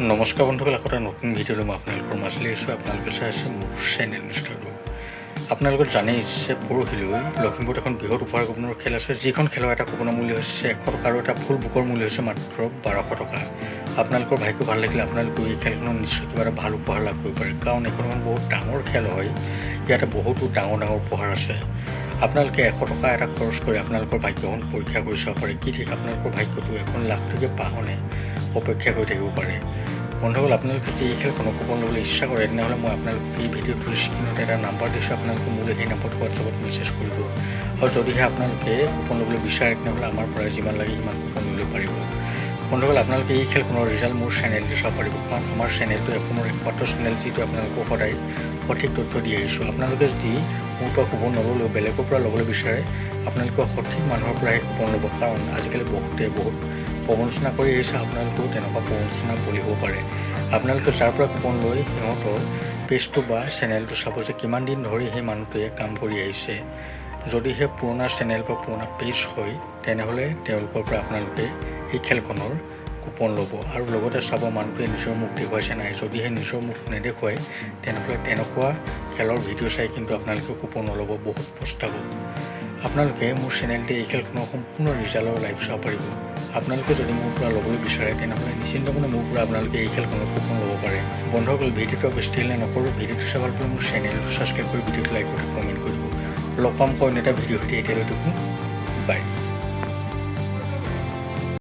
নমস্কাৰ বন্ধুসকল, আকৌ এটা নতুন ভিডিঅ'লৈ মই আপোনালোকৰ মাজলৈ আহিছোঁ। আপোনালোকে চাই আছে মোৰ চেনেল নিষ্ঠাটো। আপোনালোকে জানেই যে পৰহিলৈ লখিমপুৰত এখন বৃহৎ উপহাৰ কুপনৰ খেল আছে, যিখন খেলৰ এটা কুপনৰ মূল্য হৈছে 100 টকা আৰু এটা ফুল বুকৰ মূল্য হৈছে মাত্ৰ 1200 টকা। আপোনালোকৰ ভাগ্য ভাল লাগিলে আপোনালোকে এই খেলখনত নিশ্চয় কিবা এটা ভাল উপহাৰ লাভ কৰিব পাৰে, কাৰণ এইখন বহুত ডাঙৰ খেল হয়। ইয়াতে বহুতো ডাঙৰ ডাঙৰ উপহাৰ আছে। আপোনালোকে 100 টকা এটা খৰচ কৰি আপোনালোকৰ ভাগ্যখন পৰীক্ষা কৰি চাব পাৰে। কি ঠিক আপোনালোকৰ ভাগ্যটো 1 লাখ টকীয়া বাহনে অপেক্ষা কৰি থাকিব পাৰে। বন্ধুসকল, আপোনালোকে যদি এই খেলখনৰ কুপন ল'বলৈ ইচ্ছা কৰে, তেনেহ'লে মই আপোনালোকক এই ভিডিঅ'টোৰ স্ক্ৰীণত এটা নাম্বাৰ দিছোঁ। আপোনালোকে মোলৈ সেই নাম্বাৰটো হোৱাটছআপত মেছেজ কৰিব, আৰু যদিহে আপোনালোকে কুপন ল'বলৈ বিচাৰে তেনেহ'লে আমাৰ পৰা যিমান লাগে সিমান কুপন ল'ব পাৰিব। বন্ধুসকল, আপোনালোকে এই খেলখনৰ ৰিজাল্ট মোৰ চেনেলটো চাব পাৰিব, কাৰণ আমাৰ চেনেলটো অসমৰ একমাত্ৰ চেনেল যিটো আপোনালোকক সদায় সঠিক তথ্য দি আহিছোঁ। আপোনালোকে যদি মোৰ পৰা কুপন নল'লেও বেলেগৰ পৰা ল'বলৈ বিচাৰে, আপোনালোকে সঠিক মানুহৰ পৰাহে কুপন ল'ব, কাৰণ আজিকালি বহুতে বহুত প্ৰবঞ্চনা কৰি আহিছে। আপোনালোকেও তেনেকুৱা প্ৰবঞ্চনা বলি হ'ব পাৰে। আপোনালোকে যাৰ পৰা কুপন লৈ সিহঁতৰ পেজটো বা চেনেলটো চাব যে কিমান দিন ধৰি সেই মানুহটোৱে কাম কৰি আহিছে। যদিহে পুৰণা চেনেল বা পুৰণা পেজ হয়, তেনেহ'লে তেওঁলোকৰ পৰা আপোনালোকে এই খেলখনৰ কুপন ল'ব, আৰু লগতে চাব মানুহটোৱে নিজৰ মুখ দেখুৱাইছে নাই। যদিহে নিজৰ মুখ নেদেখুৱায়, তেনেহ'লে তেনেকুৱা খেলৰ ভিডিঅ' চাই কিন্তু আপোনালোকে কুপন নল'ব, বহুত পস্তাব। আপোনালোকে মোৰ চেনেলতে এই খেলখনৰ সম্পূৰ্ণ ৰিজাল্টৰ লাইভ চাব পাৰিব। আপোনালোকে যদি মোৰ পৰা ল'বলৈ বিচাৰে, তেনেহ'লে নিশ্চিন্তমনে মোৰ পৰা আপোনালোকে এই খেলখনৰ কুপন ল'ব পাৰে। বন্ধুসকল, ভিডিঅ'টো বেছি দিলে নকৰোঁ। ভিডিঅ'টো চাই ভাল পালে মোৰ চেনেলটো ছাবস্ক্ৰাইব কৰি ভিডিঅ'টো লাইক কৰি কমেণ্ট কৰিব। লগ পাম অন্য এটা ভিডিঅ' সৈতে। এতিয়ালৈ বাই।